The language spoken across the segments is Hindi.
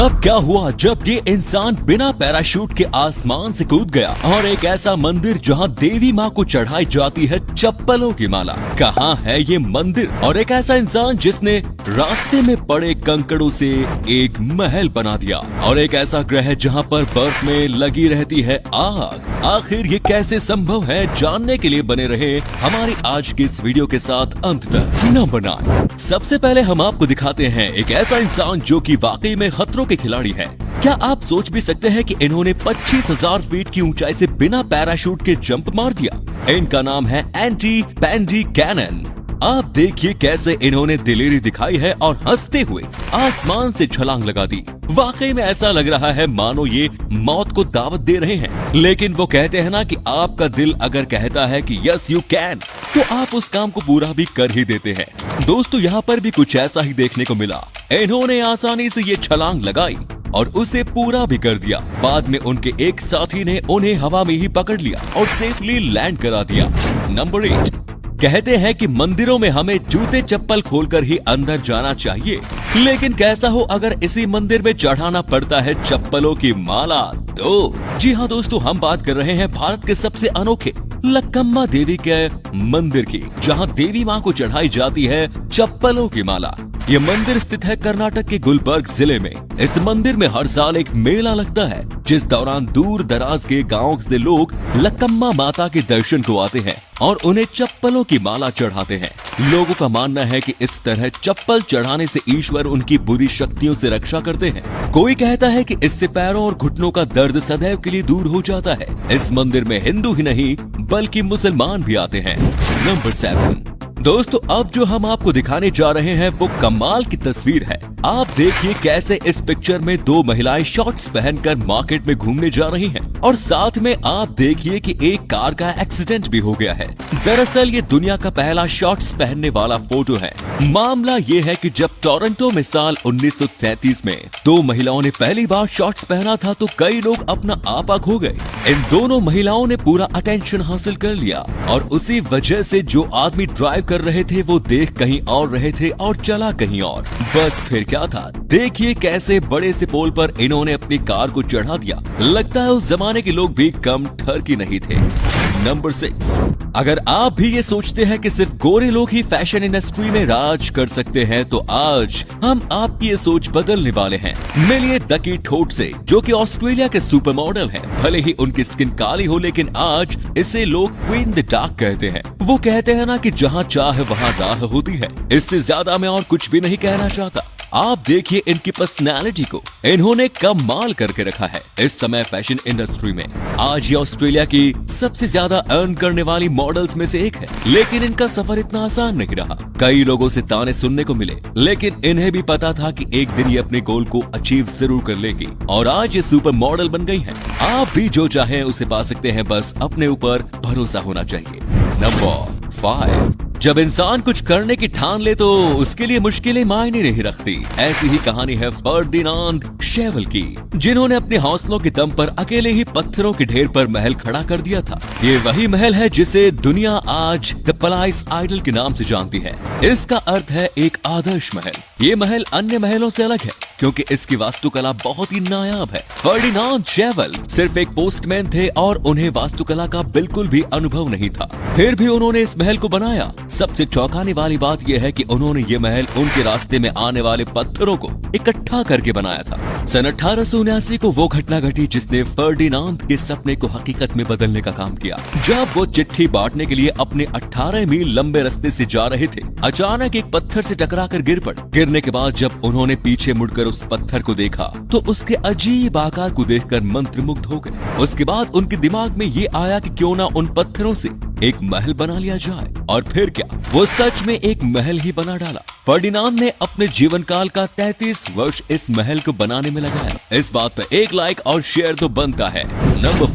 अब क्या हुआ जब ये इंसान बिना पैराशूट के आसमान से कूद गया और एक ऐसा मंदिर जहाँ देवी माँ को चढ़ाई जाती है चप्पलों की माला। कहाँ है ये मंदिर? और एक ऐसा इंसान जिसने रास्ते में पड़े कंकड़ों से एक महल बना दिया, और एक ऐसा ग्रह जहाँ पर बर्फ में लगी रहती है आग। आखिर ये कैसे संभव है? जानने के लिए बने रहे हमारी आज की इस वीडियो के साथ अंत तक। नंबर 9, सबसे पहले हम आपको दिखाते हैं एक ऐसा इंसान जो कि वाकई में खतरों के खिलाड़ी है। क्या आप सोच भी सकते हैं कि इन्होंने 25,000 फीट की ऊंचाई से बिना पैराशूट के जंप मार दिया? इनका नाम है एंटी पैंडी कैनन। आप देखिए कैसे इन्होंने दिलेरी दिखाई है और हंसते हुए आसमान से छलांग लगा दी। वाकई में ऐसा लग रहा है मानो ये मौत को दावत दे रहे हैं। लेकिन वो कहते हैं ना कि आपका दिल अगर कहता है कि यस यू कैन, तो आप उस काम को पूरा भी कर ही देते हैं। दोस्तों, यहाँ पर भी कुछ ऐसा ही देखने को मिला। इन्होंने आसानी से ये छलांग लगाई और उसे पूरा भी कर दिया। बाद में उनके एक साथी ने उन्हें हवा में ही पकड़ लिया और सेफली लैंड करा दिया। नंबर 8, कहते हैं कि मंदिरों में हमें जूते चप्पल खोलकर ही अंदर जाना चाहिए, लेकिन कैसा हो अगर इसी मंदिर में चढ़ाना पड़ता है चप्पलों की माला? तो जी हाँ दोस्तों, हम बात कर रहे हैं भारत के सबसे अनोखे लक्कम्मा देवी के मंदिर की, जहाँ देवी माँ को चढ़ाई जाती है चप्पलों की माला। ये मंदिर स्थित है कर्नाटक के गुलबर्ग जिले में। इस मंदिर में हर साल एक मेला लगता है, जिस दौरान दूर दराज के गांव से लोग लक्कम्मा माता के दर्शन को आते हैं और उन्हें चप्पलों की माला चढ़ाते हैं। लोगों का मानना है कि इस तरह चप्पल चढ़ाने से ईश्वर उनकी बुरी शक्तियों से रक्षा करते हैं। कोई कहता है कि इससे पैरों और घुटनों का दर्द सदैव के लिए दूर हो जाता है। इस मंदिर में हिंदू ही नहीं बल्कि मुसलमान भी आते हैं। नंबर 7, दोस्तों, अब जो हम आपको दिखाने जा रहे हैं वो कमाल की तस्वीर है। आप देखिए कैसे इस पिक्चर में दो महिलाएं शॉर्ट्स पहनकर मार्केट में घूमने जा रही हैं, और साथ में आप देखिए कि एक कार का एक्सीडेंट भी हो गया है। दरअसल ये दुनिया का पहला शॉर्ट्स पहनने वाला फोटो है। मामला ये है कि जब टोरंटो में साल 1933 में दो महिलाओं ने पहली बार शॉर्ट्स पहना था तो कई लोग अपना आपा खो गए। इन दोनों महिलाओं ने पूरा अटेंशन हासिल कर लिया, और उसी वजह से जो आदमी ड्राइव कर रहे थे वो देख कहीं और रहे थे और चला कहीं और। बस फिर क्या था, देखिए कैसे बड़े से पोल पर इन्होंने अपनी कार को चढ़ा दिया। लगता है उस जमाने के लोग भी कम ठरकी नहीं थे। नंबर 6, अगर आप भी ये सोचते हैं कि सिर्फ गोरे लोग ही फैशन इंडस्ट्री में राज कर सकते हैं, तो आज हम आपकी ये सोच बदलने वाले हैं। मिलिए दकी ठोट से, जो कि ऑस्ट्रेलिया के सुपर मॉडल हैं। भले ही उनकी स्किन काली हो, लेकिन आज इसे लोग क्वीन द डार्क कहते हैं। वो कहते हैं ना कि जहाँ चाह वहाँ राह होती है। इससे ज्यादा मैं और कुछ भी नहीं कहना चाहता। आप देखिए इनकी पर्सनालिटी को, इन्होंने कमाल करके रखा है इस समय फैशन इंडस्ट्री में। आज ये ऑस्ट्रेलिया की सबसे ज्यादा अर्न करने वाली मॉडल्स में से एक है, लेकिन इनका सफर इतना आसान नहीं रहा। कई लोगों से ताने सुनने को मिले, लेकिन इन्हें भी पता था कि एक दिन ये अपने गोल को अचीव जरूर कर लेगी, और आज ये सुपर मॉडल बन गई हैं। आप भी जो चाहें उसे पा सकते हैं, बस अपने ऊपर भरोसा होना चाहिए। नंबर 5, जब इंसान कुछ करने की ठान ले तो उसके लिए मुश्किलें मायने नहीं रखती। ऐसी ही कहानी है फर्डिनांड शेवल की, जिन्होंने अपने हौसलों के दम पर अकेले ही पत्थरों के ढेर पर महल खड़ा कर दिया था। ये वही महल है जिसे दुनिया आज द पलाइस आइडल के नाम से जानती है। इसका अर्थ है एक आदर्श महल। ये महल अन्य महलों से अलग है क्योंकि इसकी वास्तुकला बहुत ही नायाब है। फर्डिनांड शेवल सिर्फ एक पोस्टमैन थे और उन्हें वास्तुकला का बिल्कुल भी अनुभव नहीं था, फिर भी उन्होंने इस महल को बनाया। सबसे चौंकाने वाली बात यह है कि उन्होंने ये महल उनके रास्ते में आने वाले पत्थरों को इकट्ठा करके बनाया था। सन 1879 को वो घटना घटी जिसने फर्डिनांड के सपने को हकीकत में बदलने का काम किया। जब वो चिट्ठी बांटने के लिए अपने 18 मील लंबे रास्ते से जा रहे थे, अचानक एक पत्थर से टकराकर गिर पड़े। गिरने के बाद जब उन्होंने पीछे मुड़कर उस पत्थर को देखा तो उसके अजीब आकार को देखकर मंत्रमुग्ध हो गए। उसके बाद उनके दिमाग में ये आया कि क्यों ना उन पत्थरों से एक महल बना लिया जाए, और फिर क्या, वो सच में एक महल ही बना डाला। फर्डिनांड ने अपने जीवन काल का 33 वर्ष इस महल को बनाने में लगाया। इस बात पर एक लाइक और शेयर तो बनता है। नंबर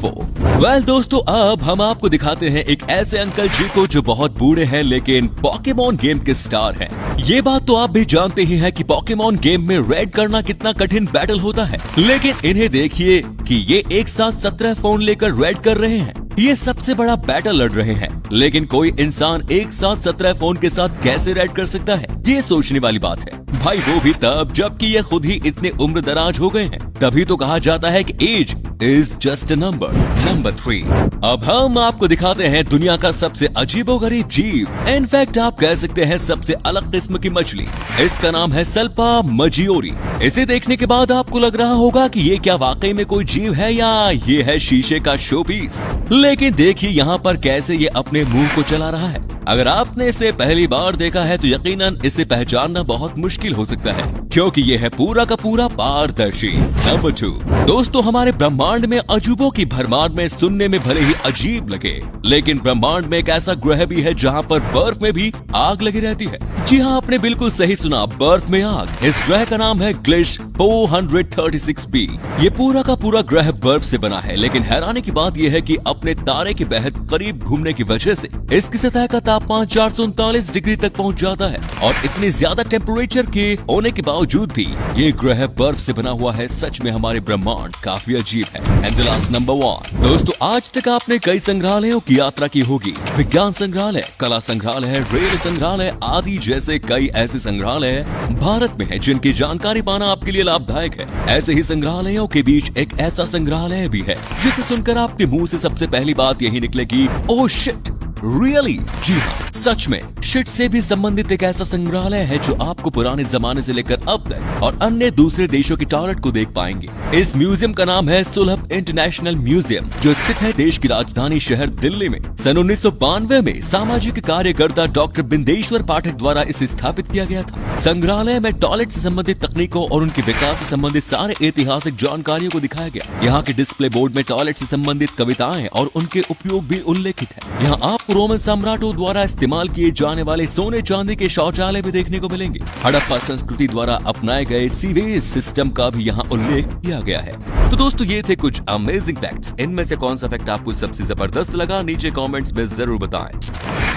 4, दोस्तों, अब हम आपको दिखाते हैं एक ऐसे अंकल जी को जो बहुत बूढ़े हैं लेकिन पोकेमॉन गेम के स्टार हैं। ये बात तो आप भी जानते ही हैं कि पोकेमॉन गेम में रेड करना कितना कठिन बैटल होता है, लेकिन इन्हें देखिए कि ये एक साथ 17 फोन लेकर रेड कर रहे हैं। ये सबसे बड़ा बैटल लड़ रहे हैं, लेकिन कोई इंसान एक साथ 17 फोन के साथ कैसे रेड कर सकता है, ये सोचने वाली बात है। भाई वो भी तब जबकि ये खुद ही इतने उम्र दराज हो गए हैं। तभी तो कहा जाता है कि age is just a number. Number 3, अब हम आपको दिखाते हैं दुनिया का सबसे अजीबोगरीब जीव। इनफैक्ट आप कह सकते हैं सबसे अलग किस्म की मछली। इसका नाम है सल्पा मजियोरी। इसे देखने के बाद आपको लग रहा होगा कि ये क्या वाकई में कोई जीव है या ये है शीशे का शोपीस। लेकिन देखिए यहाँ पर कैसे ये अपने मुंह को चला रहा है। अगर आपने इसे पहली बार देखा है तो यकीनन इसे पहचानना बहुत मुश्किल हो सकता है, क्योंकि ये है पूरा का पूरा पारदर्शी। नंबर 2, दोस्तों हमारे ब्रह्मांड में अजूबों की भरमार में सुनने में भले ही अजीब लगे, लेकिन ब्रह्मांड में एक ऐसा ग्रह भी है जहाँ पर बर्फ में भी आग लगी रहती है। जी हाँ, आपने बिल्कुल सही सुना, बर्फ में आग। इस ग्रह का नाम है ग्लिश 436b। ये पूरा का पूरा ग्रह बर्फ से बना है, लेकिन हैरानी की बात यह है कि अपने तारे के बेहद करीब घूमने की वजह से इसकी सतह का तापमान 439 डिग्री तक पहुंच जाता है। और इतनी ज्यादा टेम्परेचर के होने के बावजूद भी ये ग्रह बर्फ से बना हुआ है। सच में हमारे ब्रह्मांड काफी अजीब है। एंड द लास्ट नंबर 1, दोस्तों आज तक आपने कई संग्रहालयों की यात्रा की होगी। विज्ञान संग्रहालय, कला संग्रहालय, रेल संग्रहालय आदि जैसे कई ऐसे संग्रहालय भारत में हैं जिनकी जानकारी पाना आपके लिए लाभदायक है। ऐसे ही संग्रहालयों के बीच एक ऐसा संग्रहालय भी है जिसे सुनकर आपके मुंह से सबसे पहली बात यही निकलेगी, ओह शिट, रियली? जी हाँ, सच में शिट से भी संबंधित एक ऐसा संग्रहालय है जो आपको पुराने जमाने से लेकर अब तक और अन्य दूसरे देशों की टॉयलेट को देख पाएंगे। इस म्यूजियम का नाम है सुलभ इंटरनेशनल म्यूजियम, जो स्थित है देश की राजधानी शहर दिल्ली में। सन 1992 में सामाजिक कार्यकर्ता डॉक्टर बिंदेश्वर पाठक द्वारा इसे स्थापित किया गया था। संग्रहालय में टॉयलेट से संबंधित तकनीकों और उनके विकास से संबंधित सारे ऐतिहासिक जानकारियों को दिखाया गया। यहाँ के डिस्प्ले बोर्ड में टॉयलेट से संबंधित कविताएं और उनके उपयोग भी उल्लेखित है। यहाँ आपको रोमन सम्राटों द्वारा इस्तेमाल किए जाने वाले सोने चांदी के शौचालय भी देखने को मिलेंगे। हड़प्पा संस्कृति द्वारा अपनाए गए सीवेज सिस्टम का भी यहाँ उल्लेख किया गया है। तो दोस्तों ये थे कुछ अमेजिंग फैक्ट्स। इनमें से कौन सा फैक्ट आपको सबसे जबरदस्त लगा, नीचे कमेंट्स में जरूर बताएं।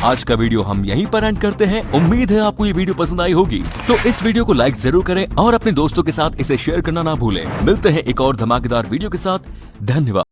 आज का वीडियो हम यहीं पर एंड करते हैं। उम्मीद है आपको ये वीडियो पसंद आई होगी, तो इस वीडियो को लाइक जरूर करें और अपने दोस्तों के साथ इसे शेयर करना ना भूलें। मिलते हैं एक और धमाकेदार वीडियो के साथ। धन्यवाद।